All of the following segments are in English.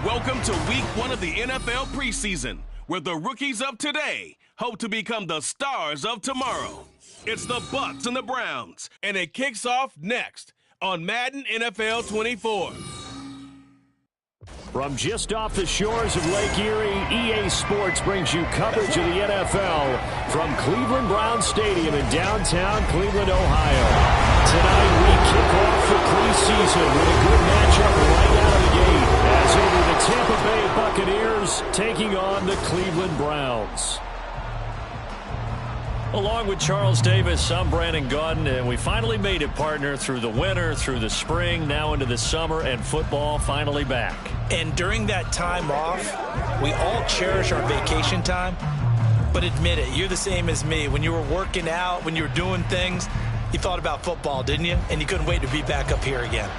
Welcome to week 1 of the NFL preseason, where the rookies of today hope to become the stars of tomorrow. It's the Bucs and the Browns, and it kicks off next on Madden NFL 24. From just off the shores of Lake Erie, EA Sports brings you coverage of the NFL from Cleveland Browns Stadium in downtown Cleveland, Ohio. Tonight we kick off the preseason with a good matchup right out of the gate as it'll be the Tampa Bay Buccaneers taking on the Cleveland Browns. Along with Charles Davis, I'm Brandon Gaudin, and we finally made it, partner, through the winter, through the spring, now into the summer, and football finally back. And during that time off, we all cherish our vacation time. But admit it, you're the same as me. When you were working out, when you were doing things, you thought about football, didn't you? And you couldn't wait to be back up here again.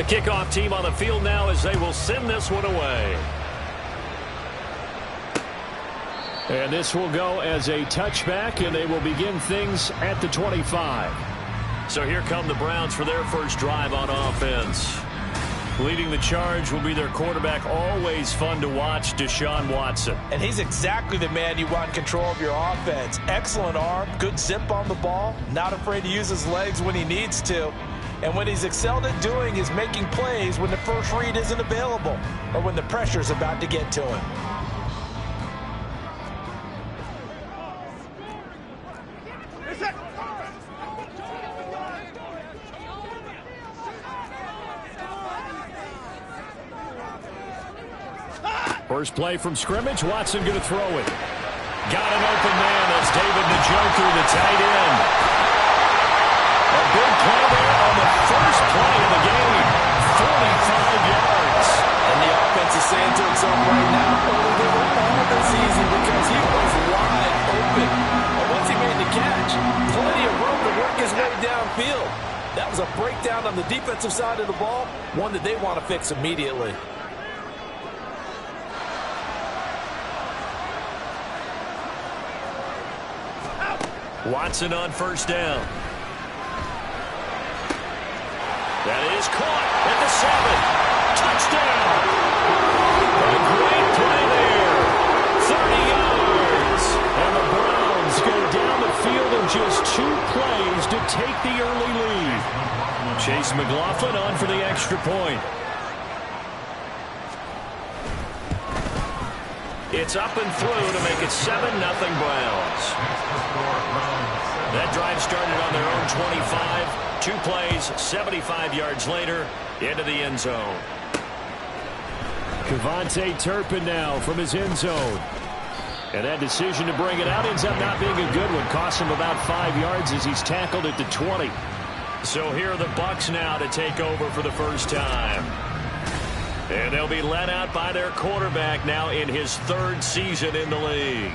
The kickoff team on the field now as they will send this one away. And this will go as a touchback, and they will begin things at the 25. So here come the Browns for their first drive on offense. Leading the charge will be their quarterback, always fun to watch, Deshaun Watson. And he's exactly the man you want in control of your offense. Excellent arm, good zip on the ball, not afraid to use his legs when he needs to. And what he's excelled at doing is making plays when the first read isn't available or when the pressure's about to get to him. First play from scrimmage, Watson going to throw it. Got an open man. That's David Njoku, the tight end. A big play there on the first play of the game. 45 yards. And the offense is saying to itself right now, only did it all this season because he was wide open. And once he made the catch, plenty of room to work his way downfield. That was a breakdown on the defensive side of the ball, one that they want to fix immediately. Watson on first down. That is caught at the 7. Touchdown. A great play there. 30 yards. And the Browns go down the field in just 2 plays to take the early lead. Chase McLaughlin on for the extra point. It's up and through to make it 7-0 Browns. That drive started on their own 25. 2 plays, 75 yards later, into the end zone. Kevontae Turpin now from his end zone. And that decision to bring it out ends up not being a good one. Cost him about 5 yards as he's tackled at the 20. So here are the Bucs now to take over for the first time. And they'll be led out by their quarterback now in his 3rd season in the league.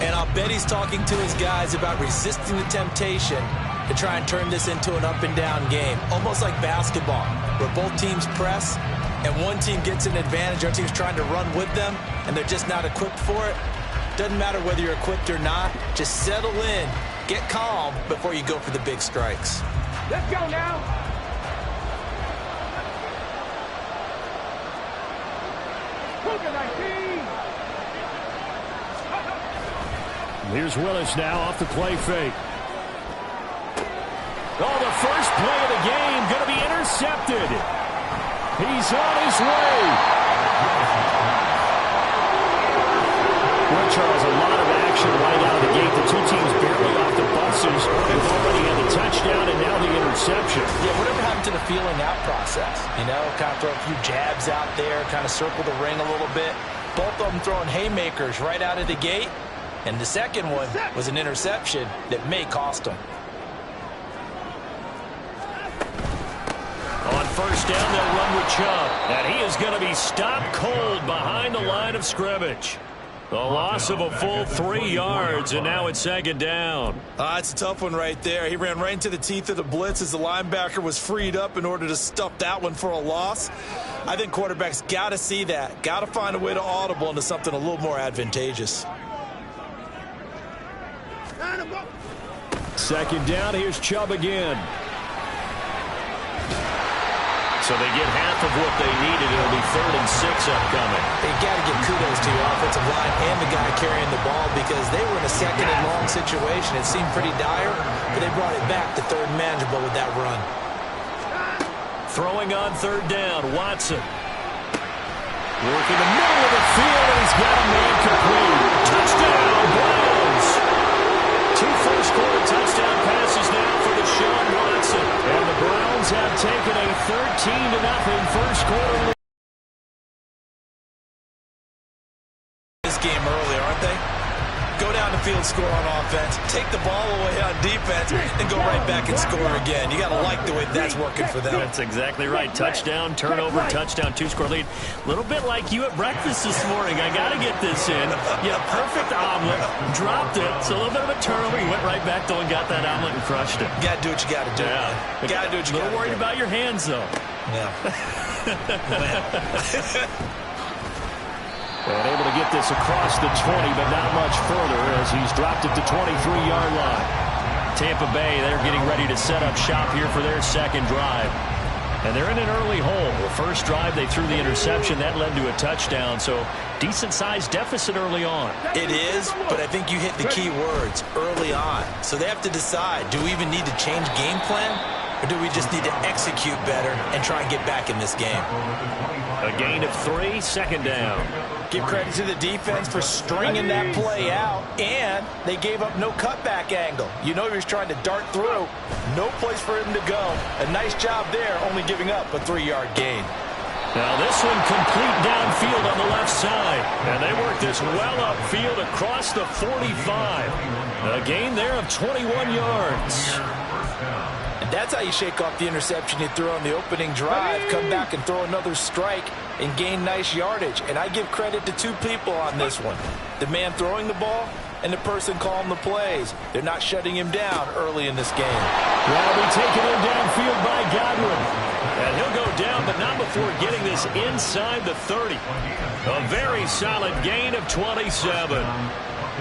And I'll bet he's talking to his guys about resisting the temptation to try and turn this into an up-and-down game. Almost like basketball, where both teams press, and one team gets an advantage, the other team's trying to run with them, and they're just not equipped for it. Doesn't matter whether you're equipped or not. Just settle in, get calm before you go for the big strikes. Let's go now. Here's Willis now off the play fake. Oh, the first play of the game going to be intercepted. He's on his way. Well, Charles, a lot of action right out of the gate. The 2 teams barely off the buses. They've already had the touchdown and now the interception. Yeah, whatever happened to the feeling out process? You know, kind of throw a few jabs out there, kind of circle the ring a little bit. Both of them throwing haymakers right out of the gate. And the second one was an interception that may cost them. On first down, they'll run with Chubb. And he is going to be stopped cold behind the line of scrimmage. The loss of a full 3 yards, and now it's 2nd down. It's a tough one right there. He ran right into the teeth of the blitz as the linebacker was freed up in order to stuff that one for a loss. I think quarterbacks got to see that. Got to find a way to audible into something a little more advantageous. 2nd down, here's Chubb again. So they get half of what they needed. It'll be 3rd and 6 upcoming. You got to give kudos to your offensive line and the guy carrying the ball because they were in a 2nd and long situation. It seemed pretty dire, but they brought it back to 3rd and manageable with that run. Throwing on 3rd down, Watson. Working the middle of the field, and he's got a man complete. Touchdown, Browns! 2 first-quarter touchdown passes now for Deshaun Watson. And the Browns have taken a 13-0 first-quarter lead. This game early, aren't they? Go down the field, score on offense, take the ball away on defense, and go right back and score again. You got to like the way that's working for them. That's exactly right. Touchdown, turnover, touchdown, 2-score lead. A little bit like you at breakfast this morning. I got to get this in. Yeah, perfect omelet. Dropped it. So a little bit of a turnover. You went right back though and got that omelet and crushed it. You got to do what you got to do. Yeah. Got to do what you got to do. A little worried about your hands, though. And able to get this across the 20, but not much further as he's dropped it to 23-yard line. Tampa Bay, they're getting ready to set up shop here for their second drive. And they're in an early hole. The first drive, they threw the interception. That led to a touchdown. So decent-sized deficit early on. It is, but I think you hit the key words, early on. So they have to decide, do we even need to change game plan? Or do we just need to execute better and try and get back in this game? A gain of 3, second down. Give credit to the defense for stringing that play out, and they gave up no cutback angle. You know he was trying to dart through. No place for him to go. A nice job there, only giving up a 3-yard gain. Now this one complete downfield on the left side. And they work this well upfield across the 45. A gain there of 21 yards. And that's how you shake off the interception you threw on the opening drive. Come back and throw another strike and gain nice yardage. And I give credit to 2 people on this one. The man throwing the ball and the person calling the plays. They're not shutting him down early in this game. Well, be taken in downfield by Godwin. And he'll go down, but not before getting this inside the 30. A very solid gain of 27.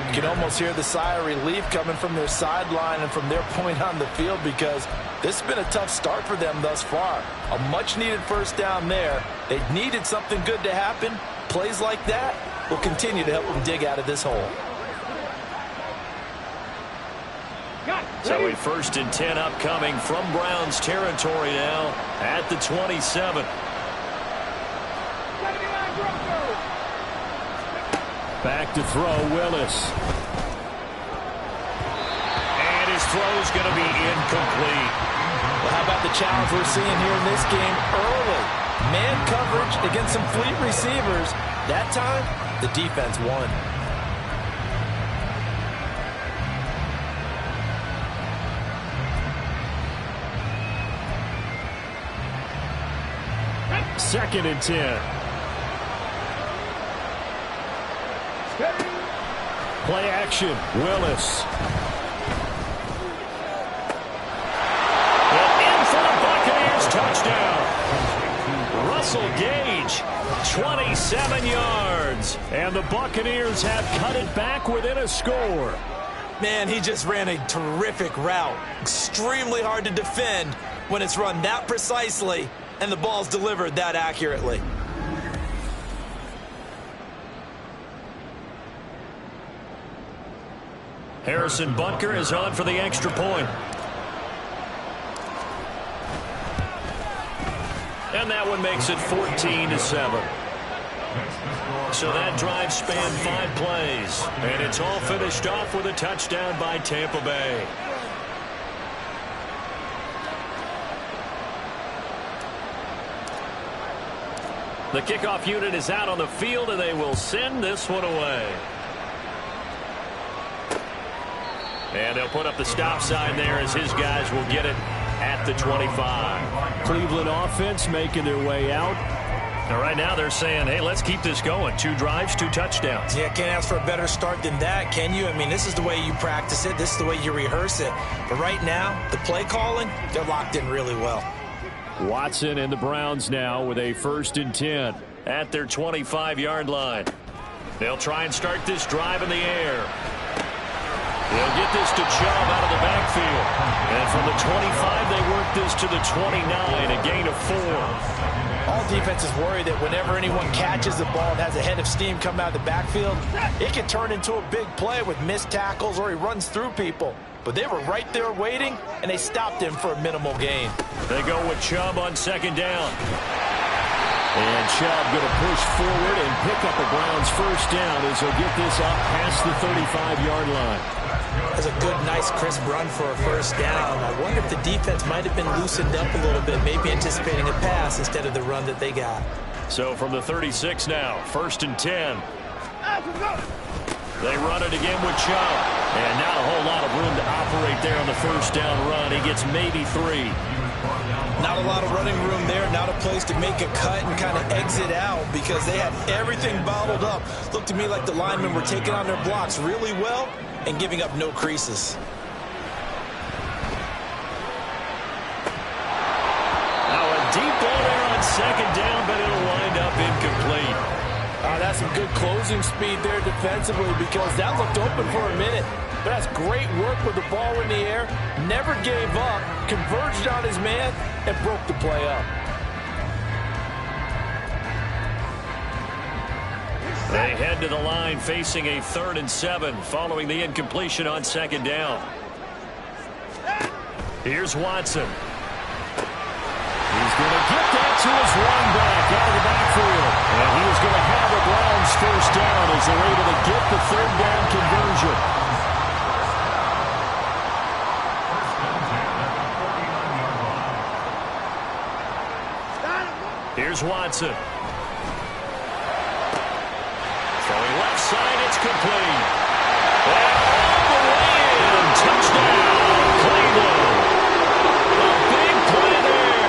You can almost hear the sigh of relief coming from their sideline and from their point on the field because this has been a tough start for them thus far. A much-needed first down there. They needed something good to happen. Plays like that will continue to help them dig out of this hole. So a 1st and 10 upcoming from Browns territory now at the 27. Back to throw, Willis. And his throw's going to be incomplete. Well, how about the challenge we're seeing here in this game early? Man coverage against some fleet receivers. That time, the defense won. Second and 10. Play action, Willis. And in for the Buccaneers touchdown. Russell Gage, 27 yards. And the Buccaneers have cut it back within a score. Man, he just ran a terrific route. Extremely hard to defend when it's run that precisely and the ball's delivered that accurately. Harrison Butker is on for the extra point. And that one makes it 14-7. So that drive spanned 5 plays. And it's all finished off with a touchdown by Tampa Bay. The kickoff unit is out on the field, and they will send this one away. And they'll put up the stop sign there as his guys will get it at the 25. Cleveland offense making their way out. And right now they're saying, hey, let's keep this going. 2 drives, 2 touchdowns. Yeah, can't ask for a better start than that, can you? I mean, this is the way you practice it. This is the way you rehearse it. But right now, the play calling, they're locked in really well. Watson and the Browns now with a 1st and 10 at their 25-yard line. They'll try and start this drive in the air. They'll get this to Chubb out of the backfield. And from the 25, they work this to the 29, a gain of 4. All defenses worry that whenever anyone catches the ball and has a head of steam come out of the backfield, it can turn into a big play with missed tackles or he runs through people. But they were right there waiting, and they stopped him for a minimal gain. They go with Chubb on 2nd down. And Chubb going to push forward and pick up a Browns 1st down as he'll get this up past the 35-yard line. That's a good, nice, crisp run for a 1st down. I wonder if the defense might have been loosened up a little bit, maybe anticipating a pass instead of the run that they got. So from the 36 now, 1st and 10. They run it again with Chubb. And not a whole lot of room to operate there on the 1st down run. He gets maybe 3. Not a lot of running room there, not a place to make a cut and kind of exit out because they had everything bottled up. Looked to me like the linemen were taking on their blocks really well and giving up no creases. Now a deep ball there second down, but it'll wind up incomplete. That's some good closing speed there defensively because that looked open for a minute. But that's great work with the ball in the air. Never gave up, converged on his man, and broke the play up. They head to the line facing a 3rd and 7 following the incompletion on second down. Here's Watson. He's going to get that to his run back out of the backfield. And he is going to have the Browns first down as they're able to get the 3rd down conversion. Here's Watson. Throwing left side, it's complete. And all the way in. Touchdown, Cleveland. A big play there.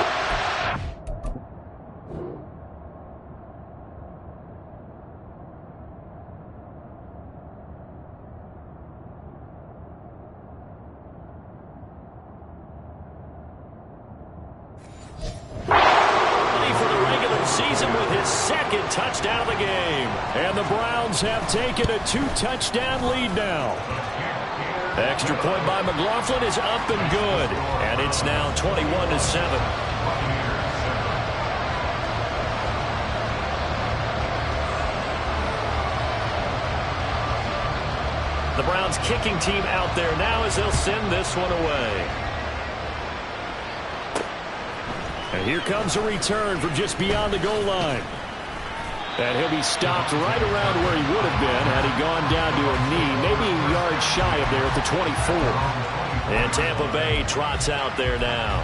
For the regular season with his 2nd touchdown of the game. And the Browns have taken a 2-touchdown lead now. Extra point by McLaughlin is up and good. And it's now 21-7. The Browns kicking team out there now as they'll send this one away. And here comes a return from just beyond the goal line. And he'll be stopped right around where he would have been had he gone down to a knee, maybe a yard shy of there at the 24. And Tampa Bay trots out there now.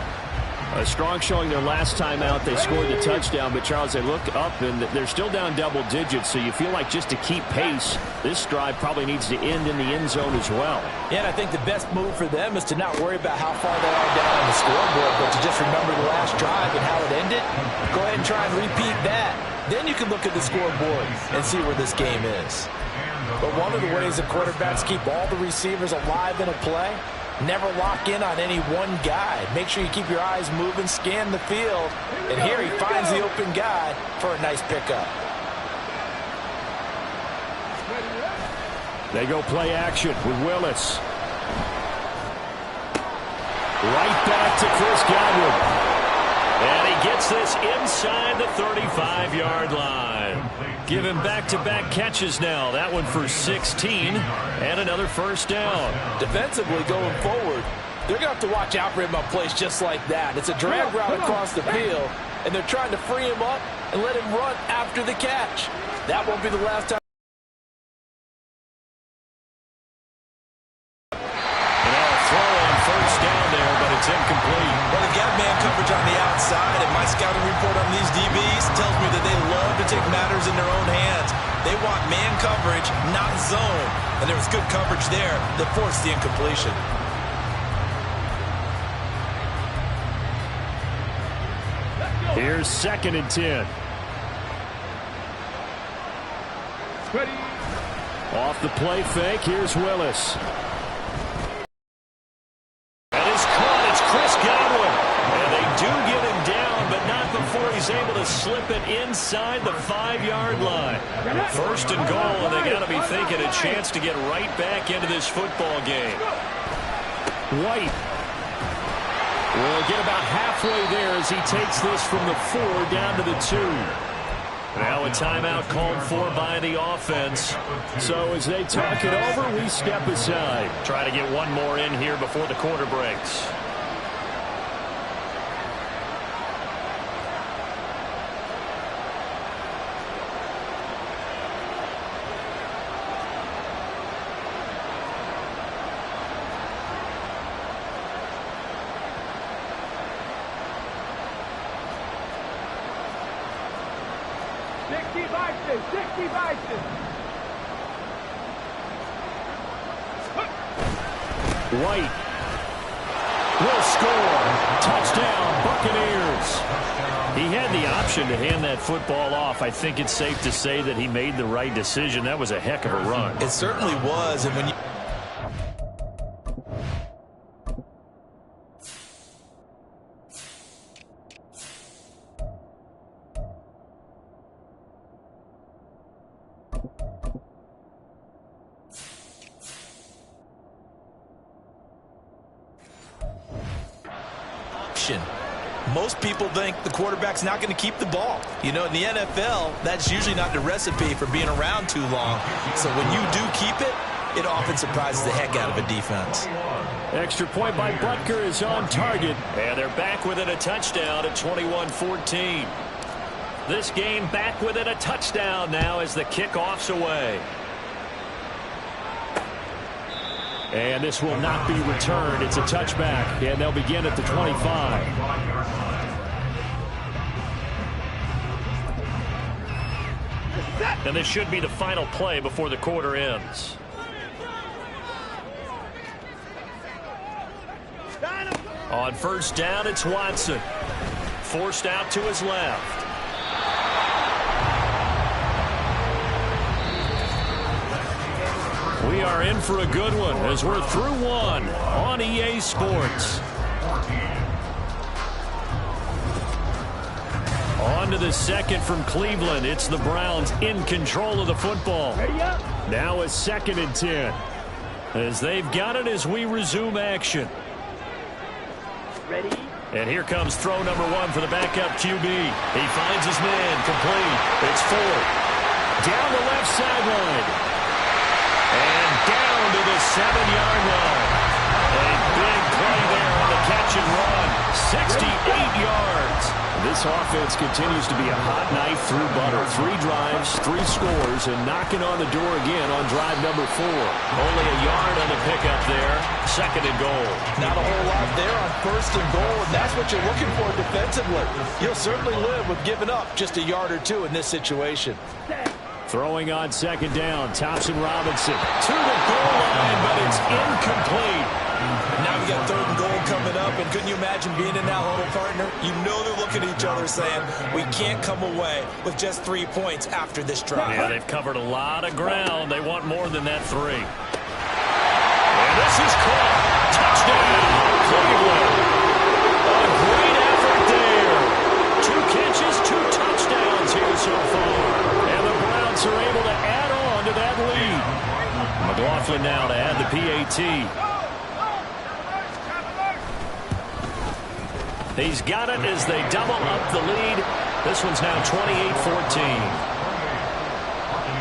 A strong showing their last time out. They scored the touchdown, but, Charles, they look up, and they're still down double digits, so you feel like just to keep pace, this drive probably needs to end in the end zone as well. Yeah, and I think the best move for them is to not worry about how far they are down on the scoreboard, but to just remember the last drive and how it ended. Go ahead and try and repeat that. Then you can look at the scoreboard and see where this game is. But one of the ways that quarterbacks keep all the receivers alive in a play, never lock in on any one guy. Make sure you keep your eyes moving, scan the field. And here he finds the open guy for a nice pickup. They go play action with Willis. Right back to Chris Godwin. And he gets this inside the 35-yard line. Give him back-to-back catches now. That one for 16 and another first down. Defensively going forward, they're going to have to watch out for him on plays just like that. It's a drag route across the field, and they're trying to free him up and let him run after the catch. That won't be the last time. Incomplete. Well, they got man coverage on the outside, and my scouting report on these DBs tells me that they love to take matters in their own hands. They want man coverage, not zone. And there was good coverage there that forced the incompletion. Here's 2nd and 10. Ready. Off the play fake, here's Willis. Chris Godwin. And they do get him down, but not before he's able to slip it inside the 5-yard line. 1st and goal, and they got to be thinking a chance to get right back into this football game. White will get about halfway there as he takes this from the 4 down to the 2. Now a timeout called for by the offense. So as they talk it over, we step aside. Try to get one more in here before the quarter breaks. White will score. Touchdown, Buccaneers. He had the option to hand that football off. I think it's safe to say that he made the right decision. That was a heck of a run. It certainly was. And when you possession. Most people think the quarterback's not going to keep the ball. You know, in the NFL, that's usually not the recipe for being around too long. So when you do keep it, it often surprises the heck out of a defense. Extra point by Butker is on target. And they're back within a touchdown at 21-14. This game back within a touchdown now as the kickoff's away. And this will not be returned. It's a touchback, and they'll begin at the 25. And this should be the final play before the quarter ends. On first down, it's Watson. Forced out to his left. We are in for a good one as we're through one on EA Sports. On to the second from Cleveland. It's the Browns in control of the football. Now a 2nd and 10. As they've got it as we resume action. Ready? And here comes throw number 1 for the backup QB. He finds his man, complete. It's Ford. Down the left sideline. And down to the 7-yard line. A big play there on the catch and run. 68 yards. This offense continues to be a hot knife through butter. 3 drives, 3 scores, and knocking on the door again on drive number 4. Only a yard on the pickup there. 2nd and goal. Not a whole lot there on 1st and goal, and that's what you're looking for defensively. You'll certainly live with giving up just a yard or 2 in this situation. Throwing on 2nd down, Thompson Robinson to the goal line, but it's incomplete. Now we got 3rd and goal coming up, and couldn't you imagine being in that huddle, partner? You know they're looking at each other saying, we can't come away with just 3 points after this drive. Yeah, they've covered a lot of ground. They want more than that 3. And this is caught. Touchdown, Cleveland. A great effort there. 2 catches, 2 touchdowns here so far. And the Browns are able to add on to that lead. McLaughlin now to add the PAT. He's got it as they double up the lead. This one's now 28-14.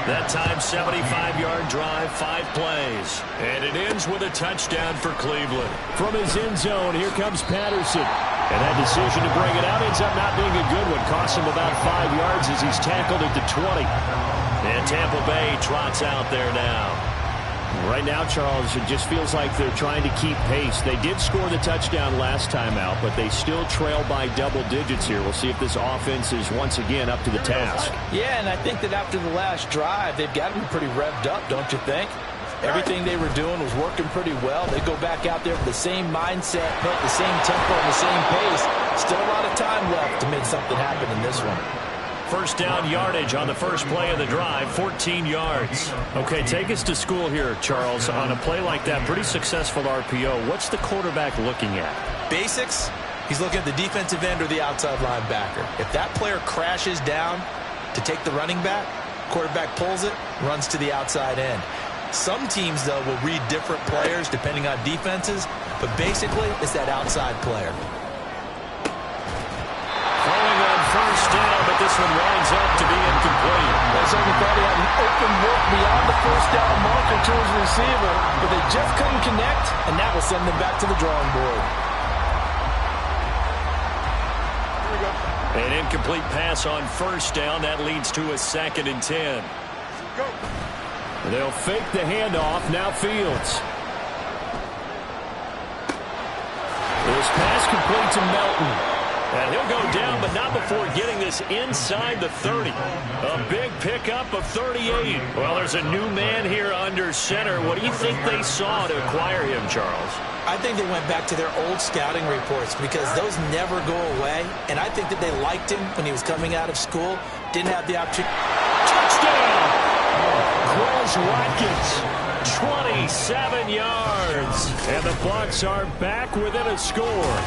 That time, 75-yard drive, 5 plays. And it ends with a touchdown for Cleveland. From his end zone, here comes Patterson. And that decision to bring it out ends up not being a good one. Costs him about 5 yards as he's tackled at the 20. And Tampa Bay trots out there now. Right now, Charles, it just feels like they're trying to keep pace. They did score the touchdown last time out, but they still trail by double digits here. We'll see if this offense is once again up to the task. Yeah, and I think that after the last drive, they've got to be pretty revved up, don't you think? Everything they were doing was working pretty well. They go back out there with the same mindset, the same tempo, and the same pace. Still a lot of time left to make something happen in this one. First down yardage on the first play of the drive, 14 yards. Okay, take us to school here, Charles. On a play like that, pretty successful RPO. What's the quarterback looking at? Basics. He's looking at the defensive end or the outside linebacker. If that player crashes down to take the running back, quarterback pulls it, runs to the outside end. Some teams, though, will read different players depending on defenses, but basically it's that outside player. Throwing on first down, but this one winds up to be incomplete. They certainly thought he had an open look beyond the first down marker to his receiver, but they just couldn't connect, and that will send them back to the drawing board. An incomplete pass on first down. That leads to a 2nd and 10. Go. They'll fake the handoff. Now Fields. This pass complete to Melton. And he'll go down, but not before getting this inside the 30. A big pickup of 38. Well, there's a new man here under center. What do you think they saw to acquire him, Charles? I think they went back to their old scouting reports because those never go away. And I think that they liked him when he was coming out of school. Didn't have the opportunity. Touchdown! Quez Watkins, 27 yards. And the Bucs are back within a score.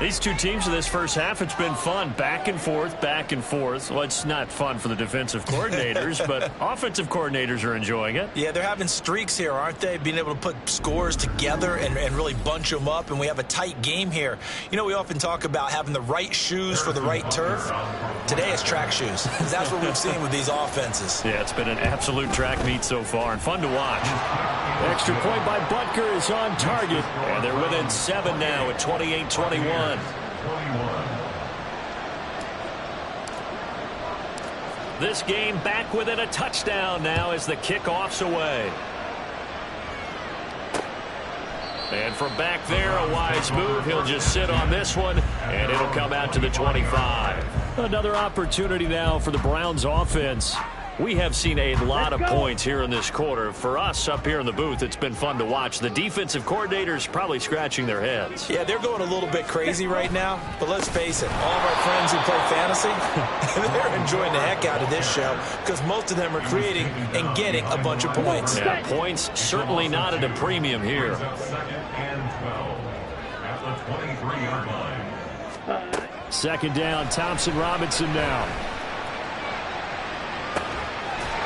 These two teams in this first half, it's been fun. Back and forth, back and forth. Well, it's not fun for the defensive coordinators, but offensive coordinators are enjoying it. Yeah, they're having streaks here, aren't they? Being able to put scores together and really bunch them up, and we have a tight game here. You know, we often talk about having the right shoes for the right turf. Today it's track shoes. That's what we've seen with these offenses. Yeah, it's been an absolute track meet so far and fun to watch. Extra point by Butker is on target, and they're within 7 now at 28-21. This game back within a touchdown now as the kickoff's away. And from back there, a wise move. He'll just sit on this one, and it'll come out to the 25. Another opportunity now for the Browns offense. We have seen a lot of points here in this quarter. For us up here in the booth, it's been fun to watch. The defensive coordinators probably scratching their heads. Yeah, they're going a little bit crazy right now, but let's face it, all of our friends who play fantasy, they're enjoying the heck out of this show because most of them are creating and getting a bunch of points. Yeah, points certainly not at a premium here. Second down, Thompson Robinson now.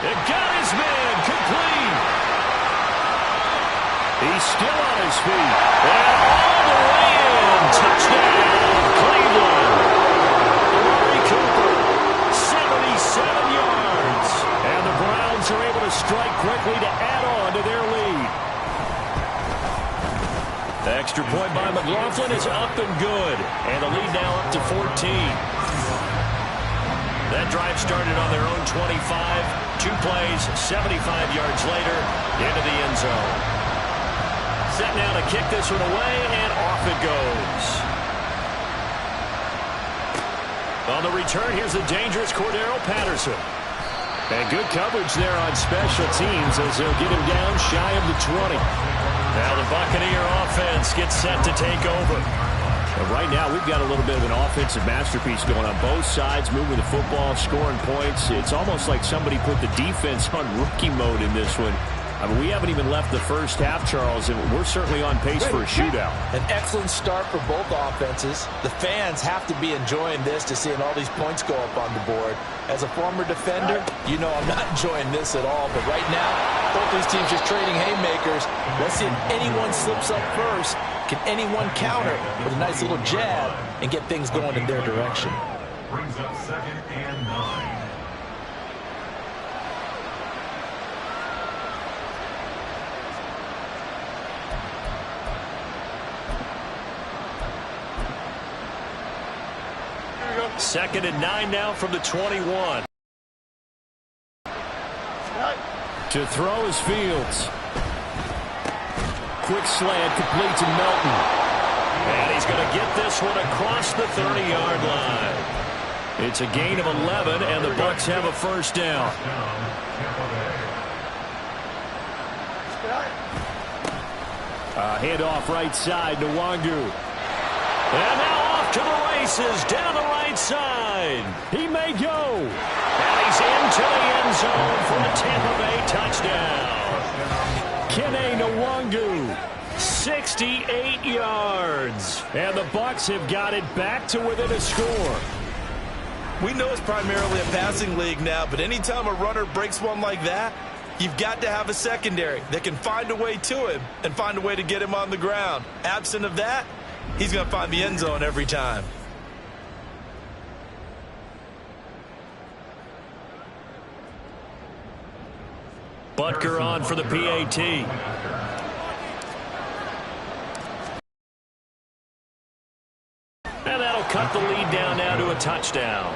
It got his man complete. He's still on his feet. And all the way in. Touchdown, Cleveland. Amari Cooper, 77 yards. And the Browns are able to strike quickly to add on to their lead. The extra point by McLaughlin is up and good. And the lead now up to 14. That drive started on their own 25. 2 plays, 75 yards later, into the end zone. Set now to kick this one away, and off it goes. On the return, here's the dangerous Cordero Patterson. And good coverage there on special teams as they'll get him down shy of the 20. Now the Buccaneer offense gets set to take over. And right now, we've got a little bit of an offensive masterpiece going on both sides, moving the football, scoring points. It's almost like somebody put the defense on rookie mode in this one. I mean, we haven't even left the first half, Charles, and we're certainly on pace for a shootout. An excellent start for both offenses. The fans have to be enjoying this to seeing all these points go up on the board. As a former defender, you know I'm not enjoying this at all. But right now, both these teams just trading haymakers. Let's see if anyone slips up first. Can anyone counter with a nice little jab and get things going in their direction? Brings up 2nd and 9. Second and 9 now from the 21. To throw is Fields. Quick slant complete to Melton. And he's going to get this one across the 30-yard line. It's a gain of 11, and the Bucs have a first down. Handoff right side to Wangu. And now off to the races down the right side. He may go. And he's into the end zone for a Tampa Bay touchdown. Kene Nwangu, 68 yards. And the Bucs have got it back to within a score. We know it's primarily a passing league now, but anytime a runner breaks one like that, you've got to have a secondary that can find a way to him and find a way to get him on the ground. Absent of that, he's going to find the end zone every time. Butker on for the PAT. And that'll cut the lead down now to a touchdown.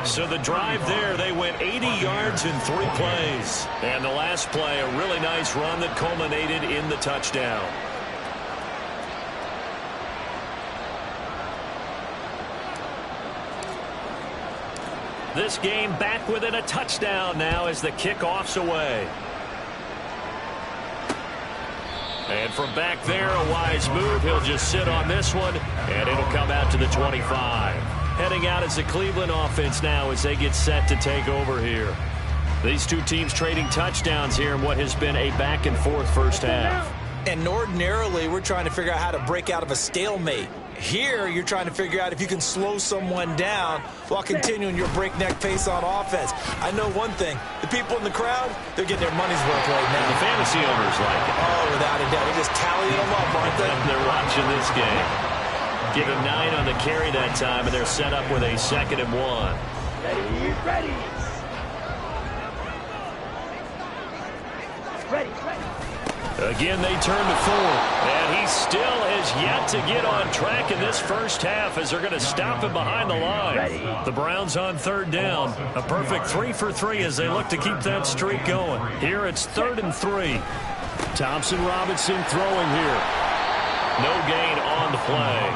So the drive there, they went 80 yards in 3 plays. And the last play, a really nice run that culminated in the touchdown. This game back within a touchdown now as the kickoff's away. And from back there, a wise move. He'll just sit on this one, and it'll come out to the 25. Heading out as the Cleveland offense now as they get set to take over here. These two teams trading touchdowns here in what has been a back-and-forth first half. And ordinarily, we're trying to figure out how to break out of a stalemate. Here, you're trying to figure out if you can slow someone down while continuing your breakneck pace on offense. I know one thing. The people in the crowd, they're getting their money's worth right now. The fantasy owners like it. Oh, without a doubt. They're just tallying them up, aren't they? They're watching this game. Give him 9 on the carry that time, and they're set up with a 2nd and 1. Ready. Again, they turn to Ford, and he still has yet to get on track in this first half as they're going to stop him behind the line. The Browns on 3rd down. A perfect 3 for 3 as they look to keep that streak going. Here it's 3rd and 3. Thompson Robinson throwing here. No gain on the play.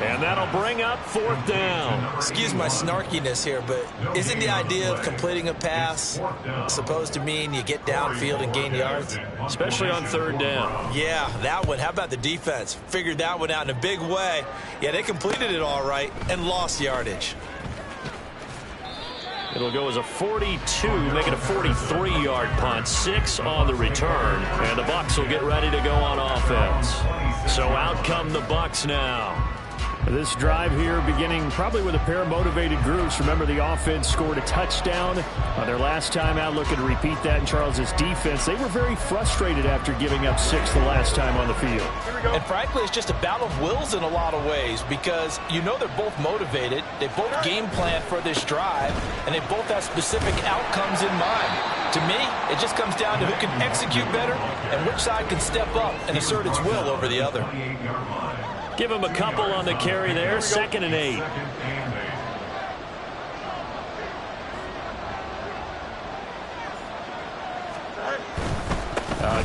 And that'll bring up 4th down. Excuse my snarkiness here, but isn't the idea of completing a pass supposed to mean you get downfield and gain yards? Especially on 3rd down. Yeah, that one. How about the defense? Figured that one out in a big way. Yeah, they completed it all right and lost yardage. It'll go as a 42, make it a 43-yard punt, 6 on the return, and the Bucs will get ready to go on offense. So out come the Bucs now. This drive here beginning probably with a pair of motivated groups. Remember, the offense scored a touchdown on their last time out. Looking to repeat that in Charles's defense. They were very frustrated after giving up 6 the last time on the field. And frankly, it's just a battle of wills in a lot of ways because you know they're both motivated. They both game plan for this drive, and they both have specific outcomes in mind. To me, it just comes down to who can execute better and which side can step up and assert its will over the other. Give him a couple on the carry there. 2nd and 8.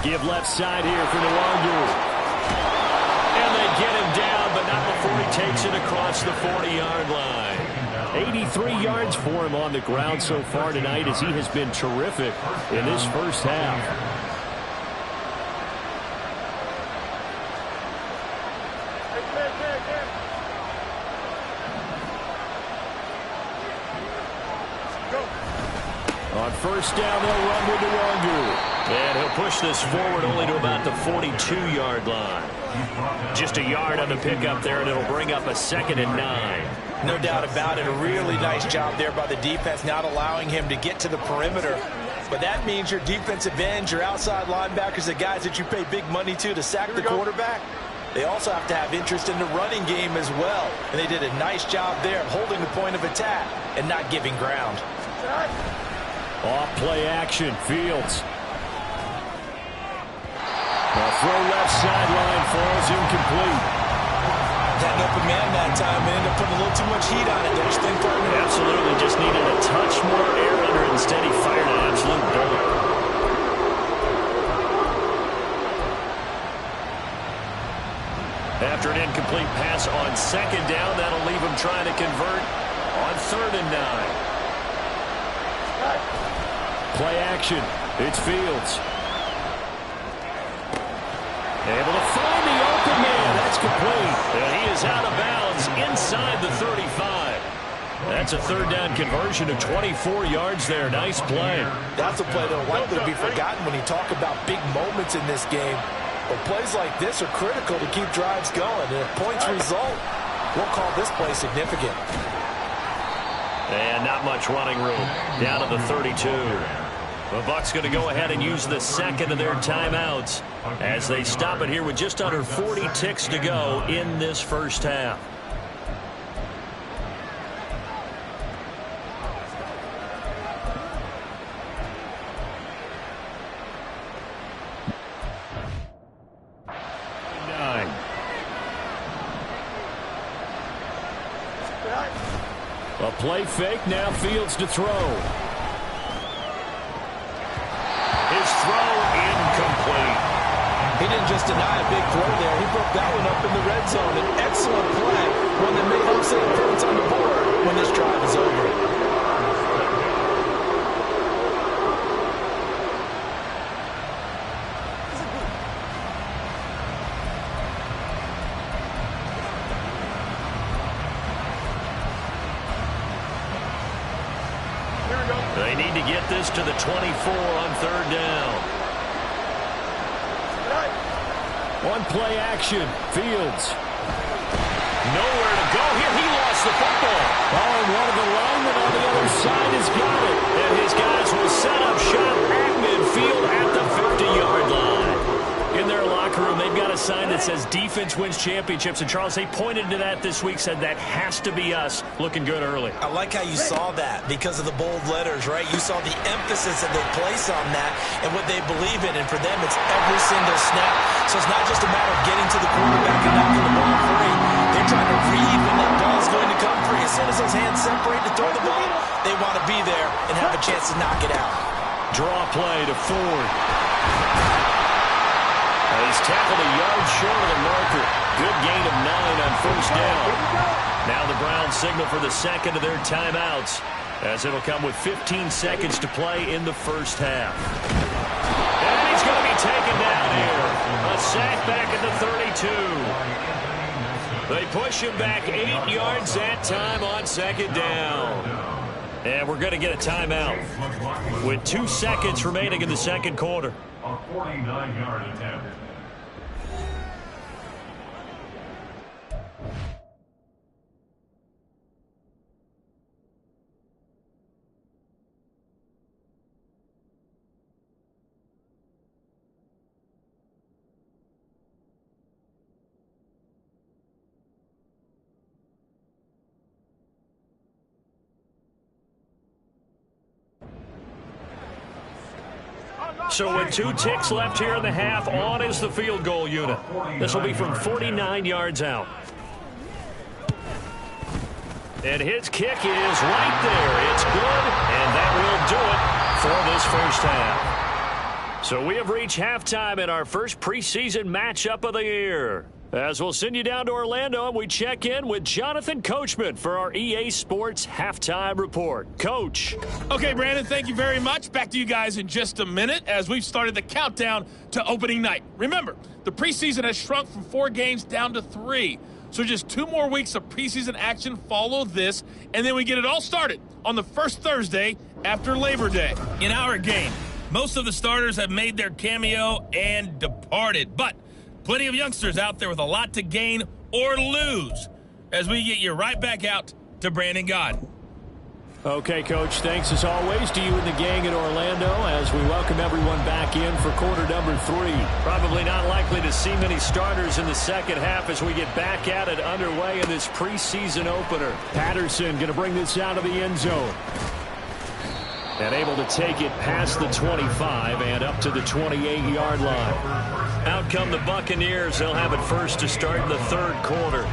Give left side here for Nwangu. And they get him down, but not before he takes it across the 40-yard line. 83 yards for him on the ground so far tonight as he has been terrific in this first half. On 1st down, they'll run with Nwangu. And he'll push this forward only to about the 42-yard line. Just a yard on the pickup there, and it'll bring up a 2nd and 9. No doubt about it. A really nice job there by the defense, not allowing him to get to the perimeter. But that means your defensive ends, your outside linebackers, the guys that you pay big money to sack the quarterback, they also have to have interest in the running game as well. And they did a nice job there of holding the point of attack and not giving ground. Off play action, Fields. The throw left sideline falls incomplete. Had an open man that time and ended up putting a little too much heat on it, don't you think, partner? Absolutely, just needed a touch more air under it. Instead, he fired an absolute bullet. After an incomplete pass on 2nd down, that'll leave him trying to convert on 3rd and 9. Play action. It's Fields. Able to find the open man. That's complete. And he is out of bounds inside the 35. That's a 3rd down conversion of 24 yards there. Nice play. That's a play that will likely be forgotten when you talk about big moments in this game. But plays like this are critical to keep drives going. And if points result, we'll call this play significant. And not much running room. Down to the 32. The Bucs going to go ahead and use the 2nd of their timeouts as they stop it here with just under 40 ticks to go in this first half. A play fake, now Fields to throw. His throw incomplete. He didn't just deny a big throw there. He broke that one up in the red zone. An excellent play, one that may help save points on the board when this drive is over. They need to get this to the 24 on 3rd down. On play action, Fields. Nowhere to go here. He lost the football. Oh, and one of the linemen on the other side has got it. And his guys will set up shop at midfield at the 50-yard line. In their locker room, they've got a sign that says defense wins championships. And, Charles, they pointed to that this week, said that has to be us. Looking good early. I like how you saw that because of the bold letters, right? You saw the emphasis that they place on that and what they believe in. And for them, it's every single snap. So it's not just a matter of getting to the quarterback and knocking the ball free. They're trying to read when that ball is going to come free. As soon as those hands separate to throw the ball, they want to be there and have a chance to knock it out. Draw play to Ford. He's tackled a yard short of the marker. Good gain of 9 on first down. Now the Browns signal for the second of their timeouts, as it'll come with 15 seconds to play in the first half. And he's going to be taken down here. A sack back at the 32. They push him back 8 yards that time on second down. And we're going to get a timeout with 2 seconds remaining in the second quarter. A 49-yard attempt. So with 2 ticks left here in the half, on is the field goal unit. This will be from 49 yards out. And his kick is right there. It's good, and that will do it for this first half. So we have reached halftime in our first preseason matchup of the year. As we'll send you down to Orlando, and we check in with Jonathan Coachman for our EA Sports Halftime Report. Coach. Okay, Brandon, thank you very much. Back to you guys in just a minute as we've started the countdown to opening night. Remember, the preseason has shrunk from 4 games down to 3. So just 2 more weeks of preseason action follow this, and then we get it all started on the first Thursday after Labor Day. In our game, most of the starters have made their cameo and departed, but plenty of youngsters out there with a lot to gain or lose as we get you right back out to Brandon God. Okay, Coach, thanks as always to you and the gang in Orlando as we welcome everyone back in for quarter number 3. Probably not likely to see many starters in the second half as we get back at it underway in this preseason opener. Patterson going to bring this out of the end zone. And able to take it past the 25 and up to the 28-yard line. Out come the Buccaneers. They'll have it first to start in the third quarter.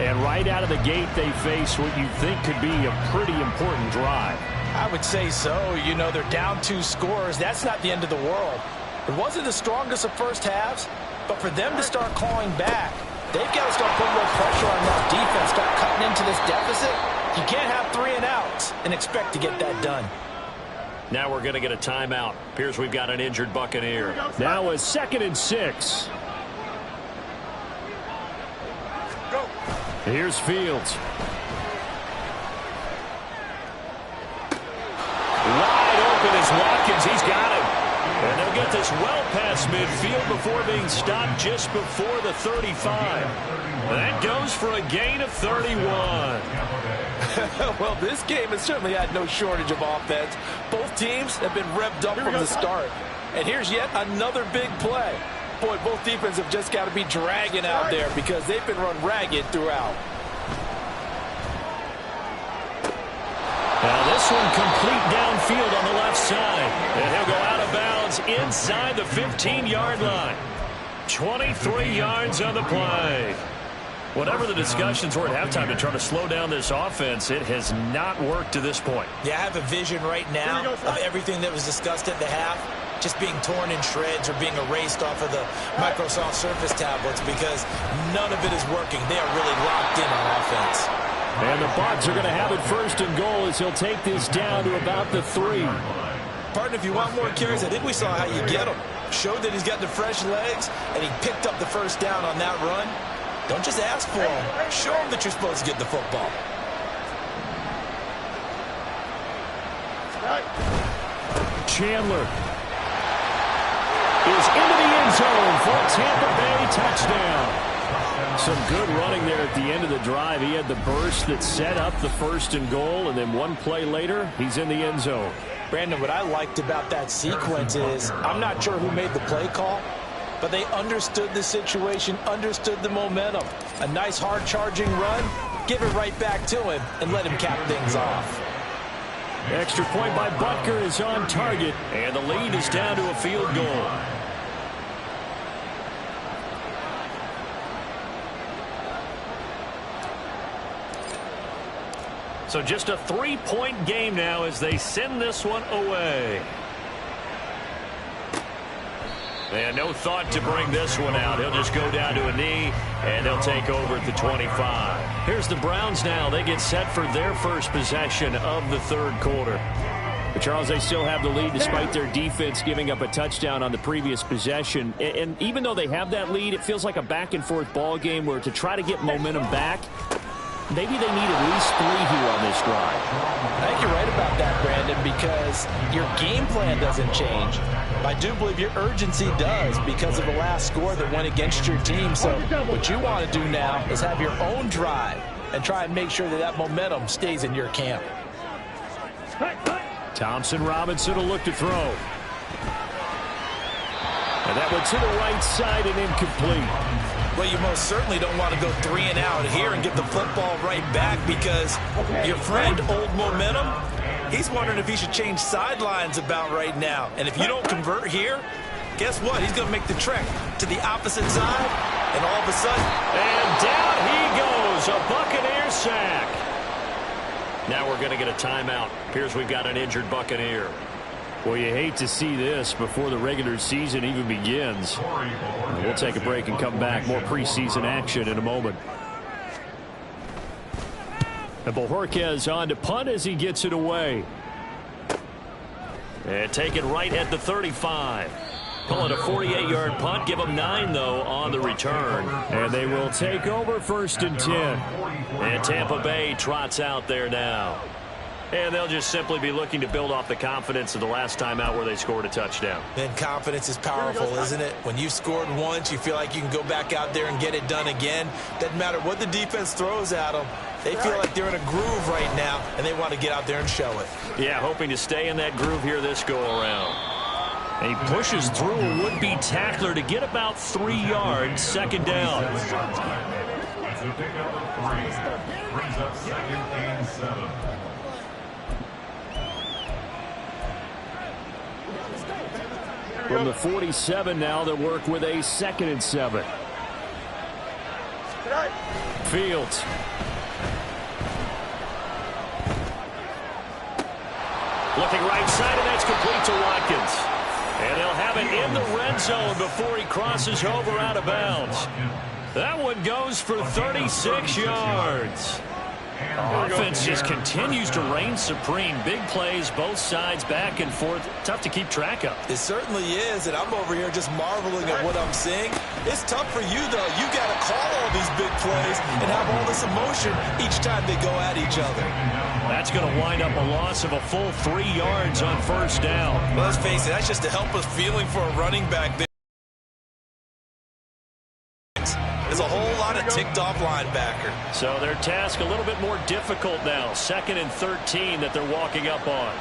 And right out of the gate, they face what you think could be a pretty important drive. I would say so. You know, they're down 2 scores. That's not the end of the world. It wasn't the strongest of first halves, but for them to start clawing back, they've got to start putting a little pressure on that defense, start cutting into this deficit. You can't have 3 and outs and expect to get that done. Now we're going to get a timeout. Appears we've got an injured Buccaneer. Now a 2nd and 6. Here's Fields. Wide open is Watkins. He's got him. And they'll get this well past midfield before being stopped just before the 35. That goes for a gain of 31. Well, this game has certainly had no shortage of offense. Both teams have been revved up from the start. And here's yet another big play. Boy, both defenses have just got to be dragging out there because they've been run ragged throughout. Now this one complete downfield on the left side. And he'll go out of bounds inside the 15-yard line. 23 yards on the play. Whatever the discussions were at halftime to try to slow down this offense, it has not worked to this point. Yeah, I have a vision right now of everything that was discussed at the half just being torn in shreds or being erased off of the Microsoft Surface tablets because none of it is working. They are really locked in on offense. And the Bucs are going to have it first and goal as he'll take this down to about the 3. Partner, if you want more carries, I think we saw how you get them. Showed that he's got the fresh legs, and he picked up the first down on that run. Don't just ask for him. Show him that you're supposed to get the football. Chandler is into the end zone for a Tampa Bay touchdown. Some good running there at the end of the drive. He had the burst that set up the 1st and goal, and then one play later, he's in the end zone. Brandon, what I liked about that sequence is I'm not sure who made the play call, but they understood the situation, understood the momentum. A nice hard-charging run, give it right back to him, and let him cap things off. Extra point by Butker is on target, and the lead is down to a field goal. So just a 3-point game now as they send this one away. And no thought to bring this one out. He'll just go down to a knee, and they'll take over at the 25. Here's the Browns now. They get set for their first possession of the 3rd quarter. But, Charles, they still have the lead despite their defense giving up a touchdown on the previous possession. And even though they have that lead, it feels like a back-and-forth ball game where to try to get momentum back, maybe they need at least 3 here on this drive. I think you're right about that, Brandon, because your game plan doesn't change. I do believe your urgency does because of the last score that went against your team. So what you want to do now is have your own drive and try and make sure that that momentum stays in your camp. Thompson Robinson will look to throw. And that one to the right side and incomplete. Well, you most certainly don't want to go 3 and out here and get the football right back because your friend, Old Momentum, he's wondering if he should change sidelines about right now. And if you don't convert here, guess what? He's going to make the trek to the opposite side, and all of a sudden... And down he goes, a Buccaneer sack. Now we're going to get a timeout. Appears we've got an injured Buccaneer. Well, you hate to see this before the regular season even begins. We'll take a break and come back. More preseason action in a moment. And Bojorquez on to punt as he gets it away. And take it right at the 35. Call it a 48-yard punt. Give them 9, though, on the return. And they will take over 1st and 10. And Tampa Bay trots out there now. And they'll just simply be looking to build off the confidence of the last time out where they scored a touchdown. And confidence is powerful, isn't it? When you've scored once, you feel like you can go back out there and get it done again. Doesn't matter what the defense throws at them. They feel like they're in a groove right now, and they want to get out there and show it. Yeah, hoping to stay in that groove here this go-around. And he pushes through a would-be tackler to get about 3 yards, 2nd down. It's a pickup of 3. Brings up 2nd and 7. From the 47 now, they'll work with a 2nd and 7. Fields. Looking right side, and that's complete to Watkins. And they'll have it in the red zone before he crosses over out of bounds. That one goes for 36 yards. Offense just continues to reign supreme. Big plays, both sides, back and forth. Tough to keep track of. It certainly is, and I'm over here just marveling at what I'm seeing. It's tough for you, though. You got to call all these big plays and have all this emotion each time they go at each other. That's going to wind up a loss of a full 3 yards on 1st down. Well, let's face it, that's just a helpless feeling for a running back there. There's a whole lot of ticked-off linebacker. So their task a little bit more difficult now. 2nd and 13 that they're walking up on.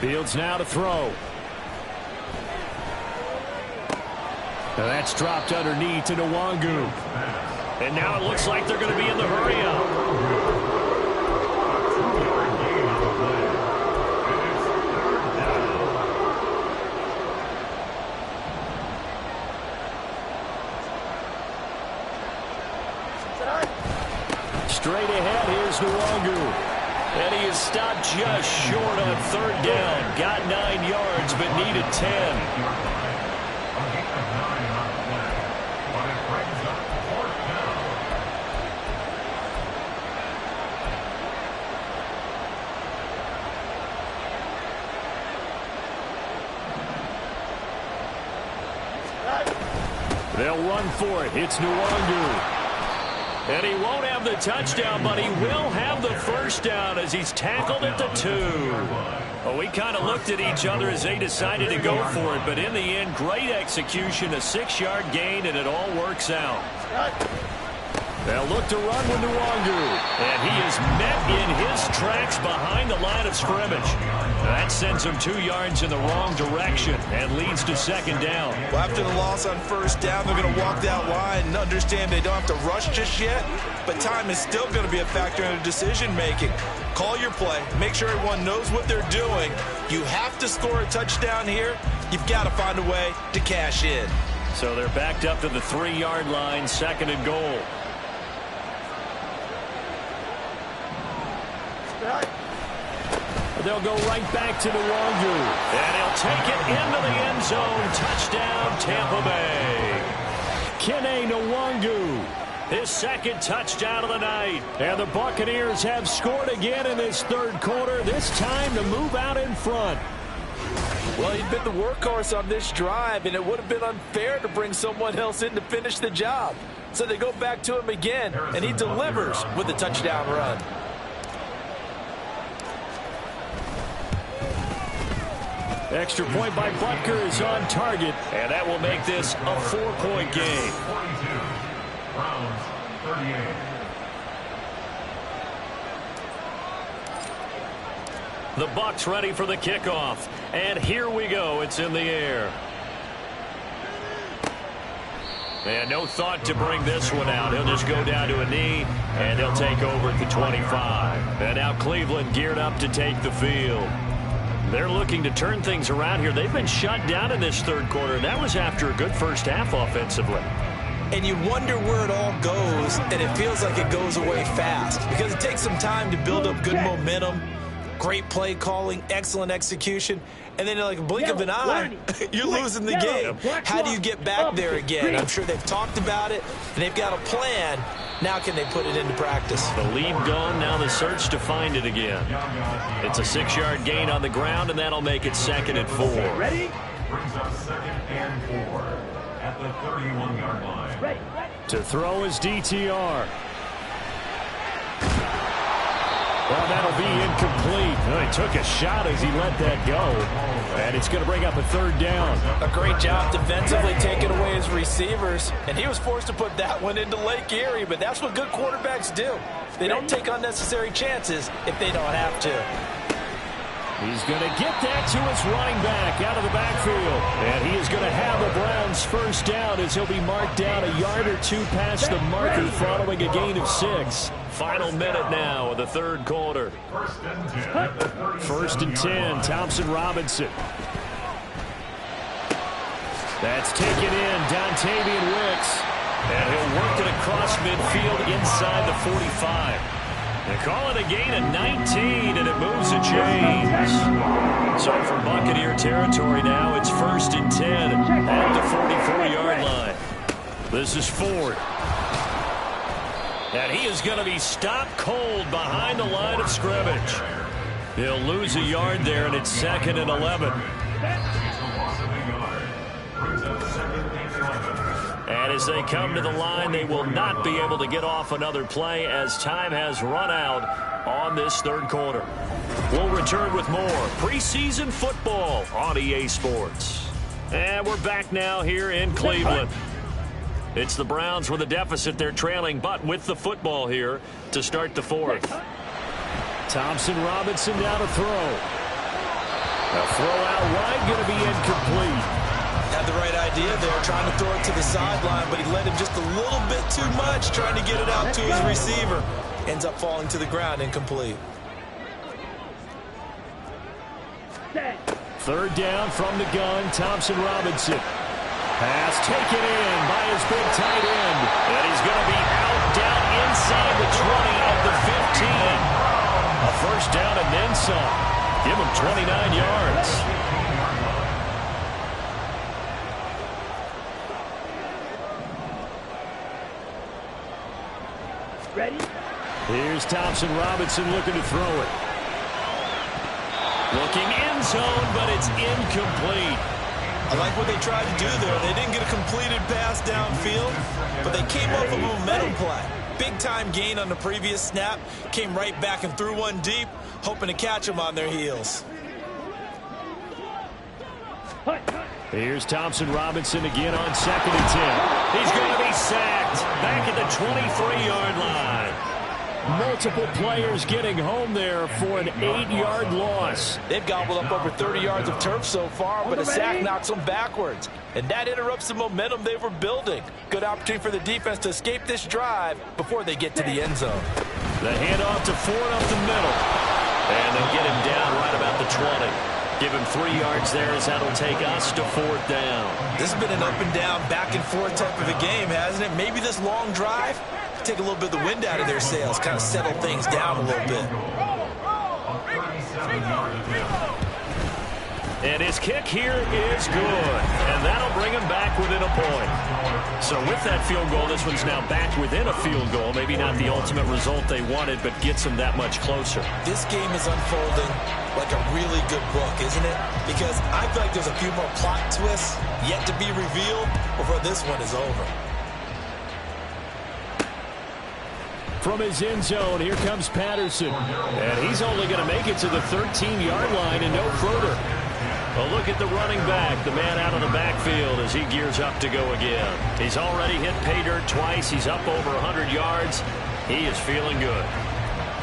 Fields now to throw. Now that's dropped underneath to Nwangu. And now it looks like they're going to be in the hurry-up. Straight ahead, here's Nwangu. And he is stopped just short on third down. Got 9 yards, but needed 10. They'll run for it. It's Nwangu. And he won't have the touchdown, but he will have the first down as he's tackled at the 2. Well, we kind of looked at each other as they decided to go for it, but in the end, great execution, a 6-yard gain, and it all works out. They'll look to run with Nwangu, and he is met in his tracks behind the line of scrimmage. That sends him 2 yards in the wrong direction and leads to second down. Well, after the loss on first down, they're going to walk that line and understand they don't have to rush just yet, but time is still going to be a factor in their decision-making. Call your play. Make sure everyone knows what they're doing. You have to score a touchdown here. You've got to find a way to cash in. So they're backed up to the 3-yard line, second and goal. They'll go right back to Nwangu. And he'll take it into the end zone. Touchdown, Tampa Bay. Kene Nwangu, his second touchdown of the night. And the Buccaneers have scored again in this third quarter, this time to move out in front. Well, he'd been the workhorse on this drive, and it would have been unfair to bring someone else in to finish the job. So they go back to him again, and he delivers with a touchdown run. Extra point by Butker is on target, and that will make this a 4-point game. 42. Browns 38. The Bucs ready for the kickoff, and here we go. It's in the air. And no thought to bring this one out. He'll just go down to a knee, and he'll take over at the 25. And now Cleveland geared up to take the field. They're looking to turn things around here. They've been shut down in this third quarter, and that was after a good first half offensively. And you wonder where it all goes, and it feels like it goes away fast because it takes some time to build up good momentum, great play calling, excellent execution, and then like a blink of an eye, you're losing the game. How do you get back there again? I'm sure they've talked about it, and they've got a plan. Now can they put it into practice? The lead gone, now the search to find it again. It's a 6-yard gain on the ground, and that'll make it second and 4. Ready? Brings up second and 4 at the 31-yard line. Ready. To throw is DTR. Well, that'll be incomplete. He took a shot as he let that go. And it's going to bring up a third down. A great job defensively taking away his receivers. And he was forced to put that one into Lake Erie. But that's what good quarterbacks do. They don't take unnecessary chances if they don't have to. He's going to get that to his running back out of the backfield. And he is going to have the Browns first down as he'll be marked down a yard or two past the marker following a gain of 6. Final minute now of the third quarter. First and 10, Thompson Robinson. That's taken in, Dontavian Wicks. And he'll work it across midfield inside the 45. They call it a gain of 19, and it moves the chains. So from Buccaneer territory now, it's first and 10 at the 44-yard line. This is Ford. And he is going to be stopped cold behind the line of scrimmage. He'll lose a yard there, and it's second and 11. And as they come to the line, they will not be able to get off another play as time has run out on this third quarter. We'll return with more preseason football on EA Sports. And we're back now here in Cleveland. It's the Browns with a deficit. They're trailing, but with the football here to start the fourth. Thompson Robinson down to throw. A throw out wide, going to be incomplete. Had the right idea there, trying to throw it to the sideline, but he let him just a little bit too much, trying to get it out to his receiver. Ends up falling to the ground, incomplete. Third down from the gun, Thompson Robinson. Pass taken in by his big tight end. And he's going to be out down inside the 20 of the 15. A first down and then some. Give him 29 yards. Ready? Here's Thompson Robinson looking to throw it. Looking end zone, but it's incomplete. I like what they tried to do there. They didn't get a completed pass downfield, but they came up with a momentum play. Big-time gain on the previous snap. Came right back and threw one deep, hoping to catch them on their heels. Here's Thompson Robinson again on 2nd and 10. He's going to be sacked back at the 23-yard line. Multiple players getting home there for an 8-yard loss. They've gobbled up over 30 yards of turf so far, but a sack knocks them backwards. And that interrupts the momentum they were building. Good opportunity for the defense to escape this drive before they get to the end zone. The handoff to Ford up the middle. And they'll get him down right about the 20. Give him 3 yards there as that'll take us to 4th down. This has been an up and down, back and forth type of a game, hasn't it? Maybe this long drive take a little bit of the wind out of their sails, kind of settle things down a little bit. And his kick here is good. And that'll bring him back within a point. So with that field goal, this one's now back within a field goal. Maybe not the ultimate result they wanted, but gets them that much closer. This game is unfolding like a really good book, isn't it? Because I feel like there's a few more plot twists yet to be revealed before this one is over. From his end zone, here comes Patterson. And he's only going to make it to the 13-yard line and no further. A look at the running back, the man out of the backfield as he gears up to go again. He's already hit pay dirt twice. He's up over 100 yards. He is feeling good.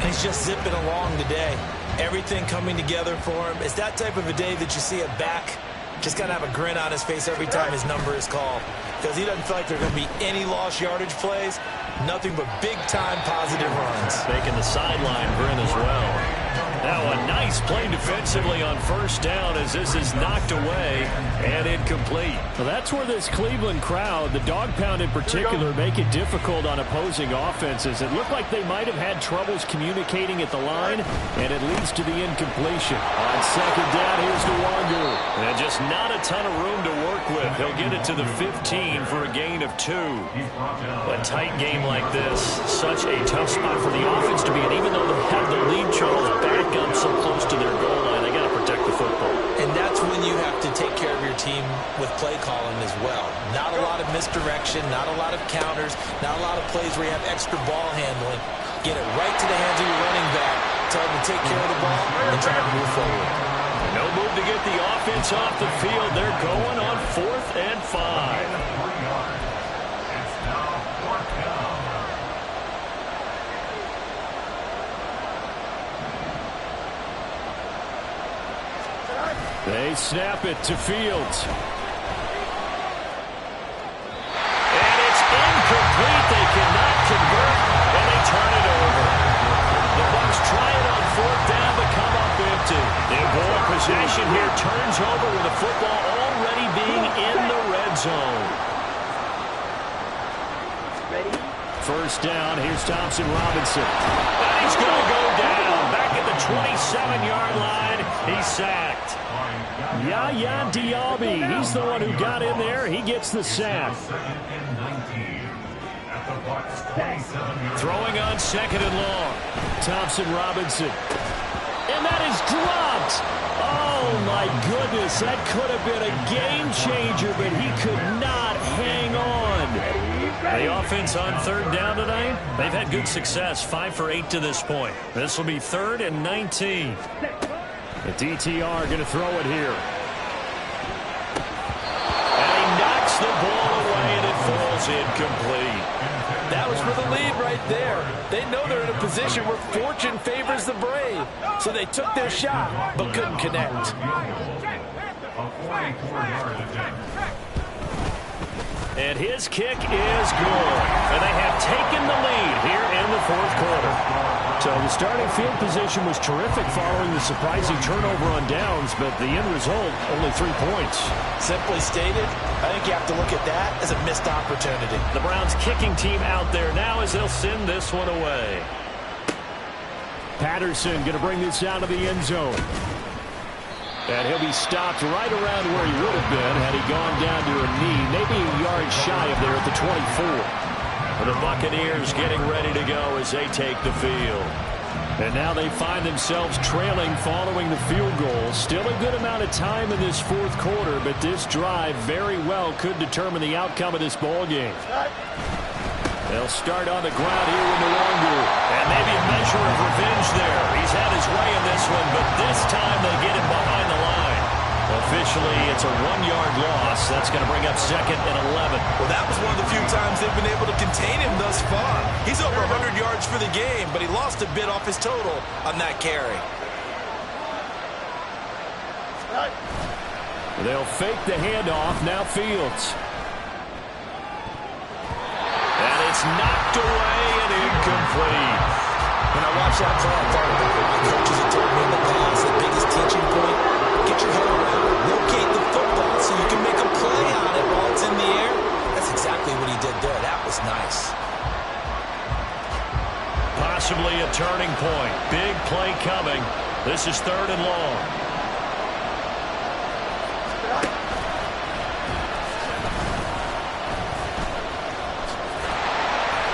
He's just zipping along today. Everything coming together for him. It's that type of a day that you see a back just kind of have a grin on his face every time his number is called. Because he doesn't feel like there are going to be any lost yardage plays. Nothing but big-time positive runs. Making the sideline grin as well. Now a nice play defensively on first down as this is knocked away and incomplete. Well, that's where this Cleveland crowd, the dog pound in particular, make it difficult on opposing offenses. It looked like they might have had troubles communicating at the line, and it leads to the incompletion. On second down, here's DeWanger. And just not a ton of room to work with. He'll get it to the 15 for a gain of 2. A tight game like this, such a tough spot for the offense to be in. Even though they have the lead, Charles, back up so close to their goal line, they got to protect the football. And that's when you have to take care of your team with play calling as well. Not a lot of misdirection, not a lot of counters, not a lot of plays where you have extra ball handling. Get it right to the hands of your running back, tell them to take care of the ball, and try to move forward. No move to get the offense off the field. They're going on 4th and 5. They snap it to Fields. And it's incomplete. They cannot convert, and they turn it over. The Bucs try it on 4th down, but come up empty. The ball possession here turns over with the football already being in the red zone. Ready? First down, here's Thompson Robinson. And he's going to go down. Back at the 27-yard line, he's sacked. Yaya Diaby, he's the one who got in there. He gets the sack. Throwing on 2nd and long. Thompson Robinson. And that is dropped. Oh, my goodness. That could have been a game changer, but he could not hang on. The offense on 3rd down tonight, they've had good success, 5 for 8 to this point. This will be 3rd and 19. The DTR going to throw it here. And he knocks the ball away, and it falls incomplete. That was for the lead right there. They know they're in a position where fortune favors the brave. So they took their shot, but couldn't connect. A 44-yard attempt. And his kick is good. And they have taken the lead here in the fourth quarter. So the starting field position was terrific following the surprising turnover on downs, but the end result, only 3 points. Simply stated, I think you have to look at that as a missed opportunity. The Browns kicking team out there now as they'll send this one away. Patterson going to bring this out of the end zone. And he'll be stopped right around where he would have been had he gone down to a knee, maybe a yard shy of there at the 24. And the Buccaneers getting ready to go as they take the field. And now they find themselves trailing following the field goal. Still a good amount of time in this fourth quarter, but this drive very well could determine the outcome of this ball game. They'll start on the ground here with Nwangu. And maybe a measure of revenge there. He's had his way in this one, but this time they get him behind the line. Officially, it's a 1-yard loss. That's going to bring up 2nd and 11. Well, that was one of the few times they've been able to contain him thus far. He's over 100 yards for the game, but he lost a bit off his total on that carry. They'll fake the handoff. Now Fields. And it's knocked away and incomplete. When I watched that play, I thought about it. My coaches had told me in the past the biggest teaching point, get your head around it, locate the football so you can make a play on it while it's in the air. That's exactly what he did there. That was nice. Possibly a turning point. Big play coming. This is 3rd and long.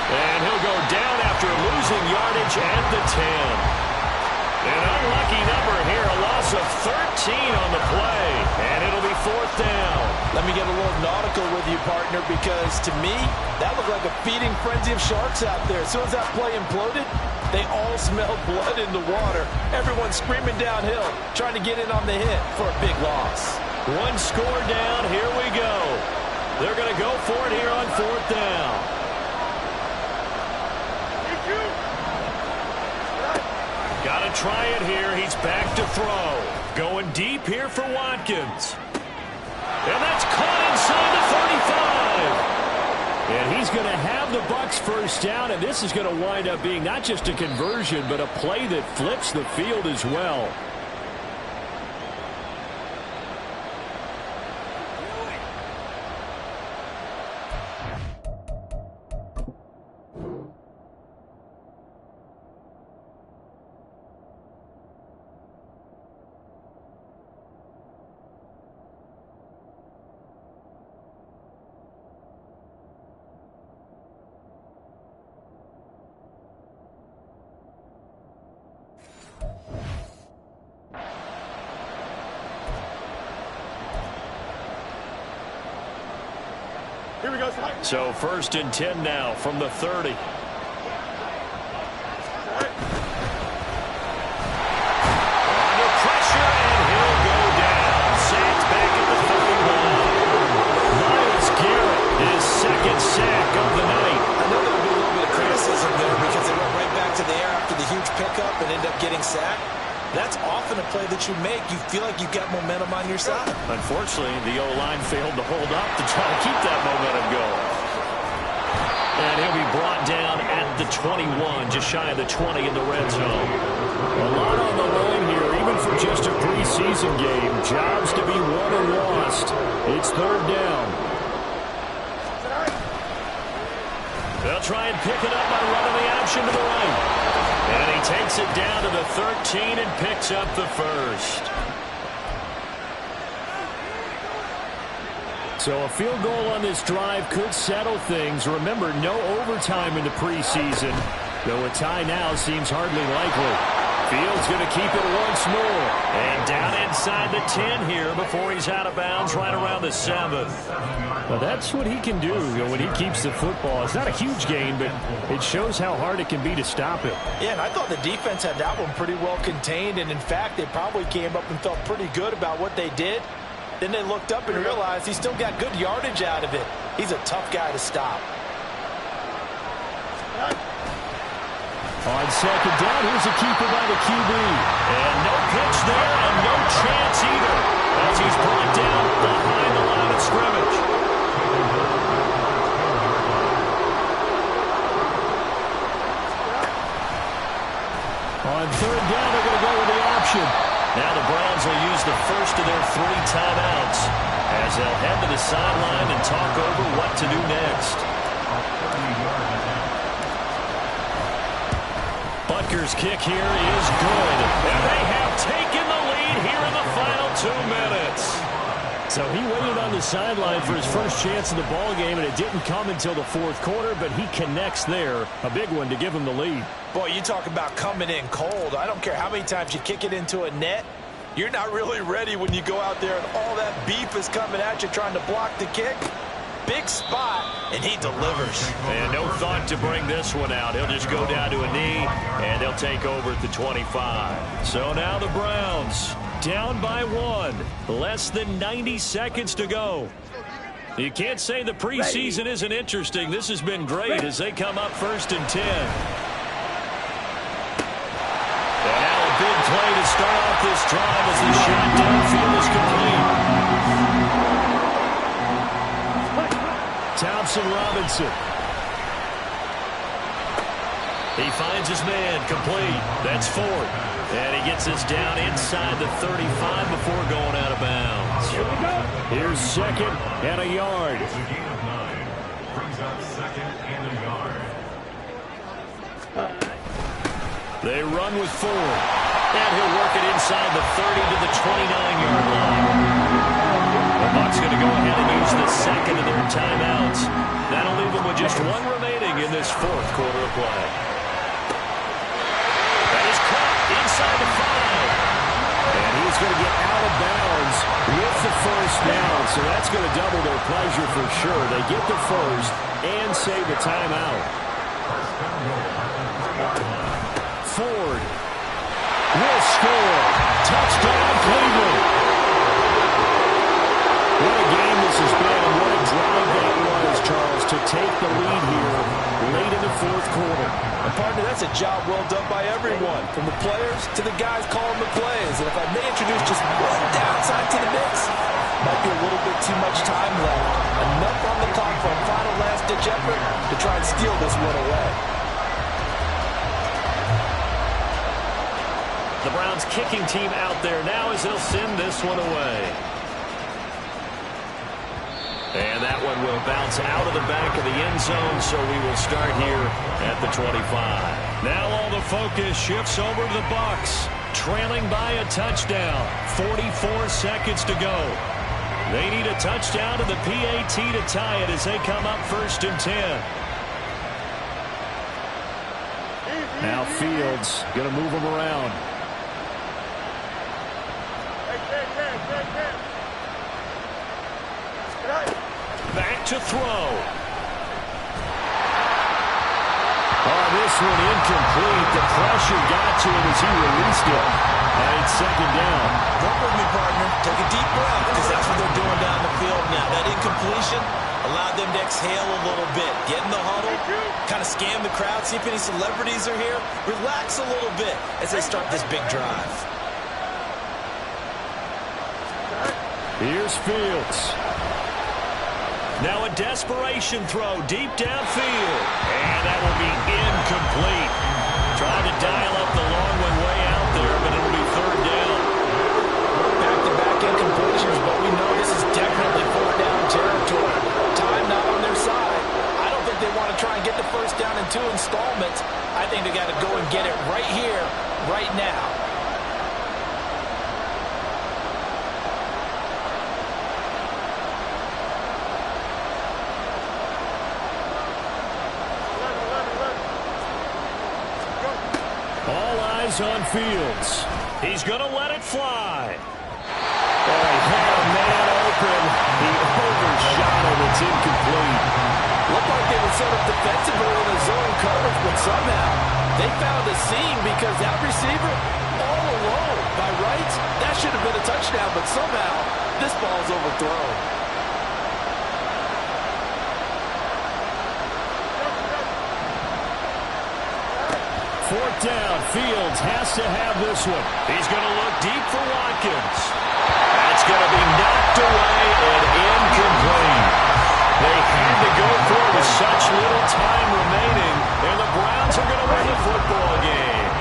And he'll go down after losing yardage at the 10. An unlucky number here, a loss of 13 on the play, and it'll be 4th down. Let me get a little nautical with you, partner, because to me, that looked like a feeding frenzy of sharks out there. As soon as that play imploded, they all smelled blood in the water. Everyone screaming downhill, trying to get in on the hit for a big loss. 1 score down, here we go. They're going to go for it here on 4th down. Got to try it here. He's back to throw. Going deep here for Watkins. And that's caught inside the 35. And he's going to have the Bucs first down, and this is going to wind up being not just a conversion, but a play that flips the field as well. Here we go. So 1st and 10 now from the 30. Under pressure, and he'll go down. Sacked back at the 31. Myles Garrett, his 2nd sack of the night. I know there'll be a little bit of criticism there because they went right back to the air after the huge pickup and ended up getting sacked. That's often a play that you make. You feel like you've got momentum on your side. Unfortunately, the O-line failed to hold up to try to keep that momentum going. And he'll be brought down at the 21, just shy of the 20 in the red zone. A lot on the line here, even for just a preseason game. Jobs to be won or lost. It's 3rd down. They'll try and pick it up by running the option to the right. And he takes it down to the 13 and picks up the 1st. So a field goal on this drive could settle things. Remember, no overtime in the preseason, though a tie now seems hardly likely. Fields going to keep it once more. And down inside the 10 here before he's out of bounds right around the 7. Well, that's what he can do when he keeps the football. It's not a huge gain, but it shows how hard it can be to stop him. Yeah, and I thought the defense had that one pretty well contained, and in fact, they probably came up and felt pretty good about what they did. Then they looked up and realized he still got good yardage out of it. He's a tough guy to stop. On second down, here's a keeper by the QB. And no pitch there, and no chance either, as he's brought down behind the line of scrimmage. On third down, they're going to go with the option. Now the Browns will use the first of their 3 timeouts as they'll head to the sideline and talk over what to do next. Butker's kick here is good, and they have taken the lead here in the final 2 minutes. So he waited on the sideline for his first chance in the ball game, and it didn't come until the 4th quarter, but he connects there. A big one to give him the lead. Boy, you talk about coming in cold. I don't care how many times you kick it into a net. You're not really ready when you go out there and all that beef is coming at you trying to block the kick. Big spot, and he delivers. And no thought to bring this one out. He'll just go down to a knee, and they'll take over at the 25. So now the Browns down by 1. Less than 90 seconds to go. You can't say the preseason isn't interesting. This has been great as they come up 1st and 10. And now a big play to start off this drive as the shot downfield is complete. Thompson Robinson. He finds his man, complete. That's Ford. And he gets us down inside the 35 before going out of bounds. Here we go. Here's 2nd and a yard. It's a gain of 9. Brings up 2nd and a yard. They run with Ford. And he'll work it inside the 30 to the 29-yard line. The Bucs going to go ahead and use the 2nd of their timeouts. That'll leave them with just 1 remaining in this 4th quarter of play. That is caught inside the 5. And he's going to get out of bounds with the first down. So that's going to double their pleasure for sure. They get the first and save the timeout. Ford will score. Touchdown, Cleveland. What a game this has been, and what a drive that was, Charles, to take the lead here late in the 4th quarter. And partner, that's a job well done by everyone, from the players to the guys calling the plays. And if I may introduce just one downside to the mix, might be a little bit too much time left. Enough on the clock for a final last-ditch effort to try and steal this one away. The Browns kicking team out there now as they'll send this one away. And that one will bounce out of the back of the end zone, so we will start here at the 25. Now all the focus shifts over to the Bucs, trailing by a touchdown. 44 seconds to go. They need a touchdown to the PAT to tie it as they come up 1st and 10. Now Fields going to move them around. Back to throw. Oh, this one incomplete. The pressure got to him as he released it. And it's 2nd down. Work with me, partner. Take a deep breath, because that's what they're doing down the field now. That incompletion allowed them to exhale a little bit. Get in the huddle, kind of scan the crowd, see if any celebrities are here. Relax a little bit as they start this big drive. Here's Fields. Now a desperation throw deep downfield. And that will be incomplete. Trying to dial up the long one way out there, but it'll be 3rd down. Back-to-back incompletions, but we know this is definitely 4th down territory. Time not on their side. I don't think they want to try and get the 1st down in 2 installments. I think they got to go and get it right here, right now. On Fields. He's going to let it fly. Oh, he had a man open. He overshot him. It's incomplete. Looked like they were set up defensively in the zone coverage, but somehow they found a seam because that receiver all alone. By rights, that should have been a touchdown, but somehow this ball's overthrown. 4th down. Fields has to have this one. He's going to look deep for Watkins. That's going to be knocked away and incomplete. They had to go for it with such little time remaining, and the Browns are going to win the football game.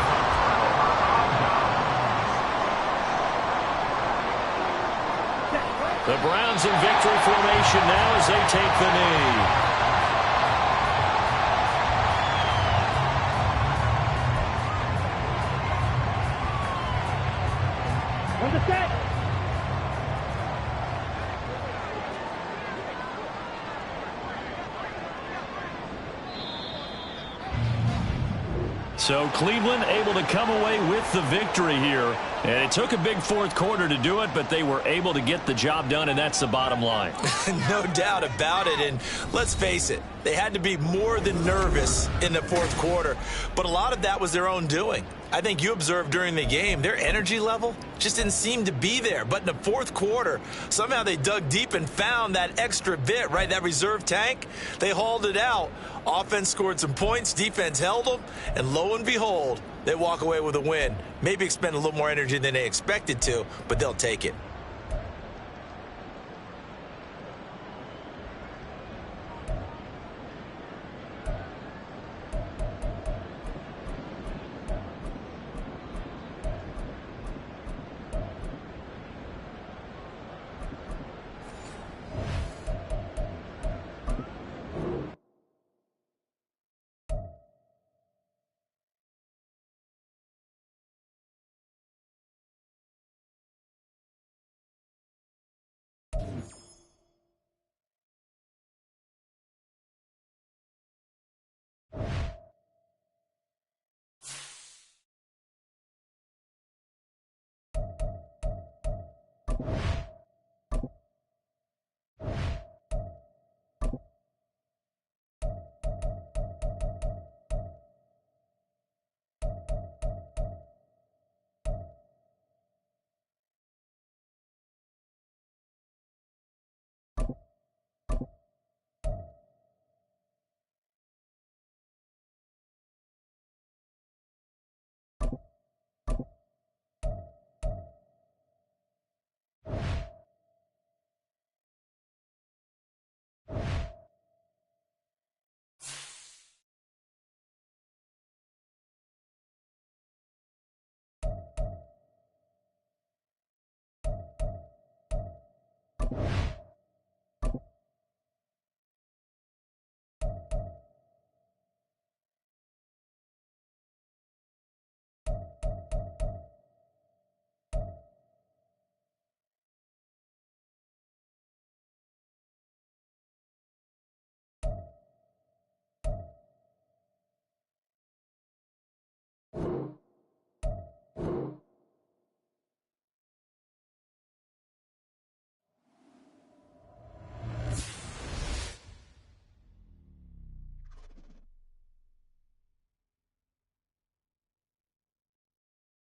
The Browns in victory formation now as they take the knee. So Cleveland able to come away with the victory here. And it took a big 4th quarter to do it, but they were able to get the job done, and that's the bottom line. No doubt about it. And let's face it, they had to be more than nervous in the 4th quarter. But a lot of that was their own doing. I think you observed during the game, their energy level just didn't seem to be there. But in the 4th quarter, somehow they dug deep and found that extra bit, right, that reserve tank. They hauled it out. Offense scored some points. Defense held them. And lo and behold, they walk away with a win. Maybe expend a little more energy than they expected to, but they'll take it.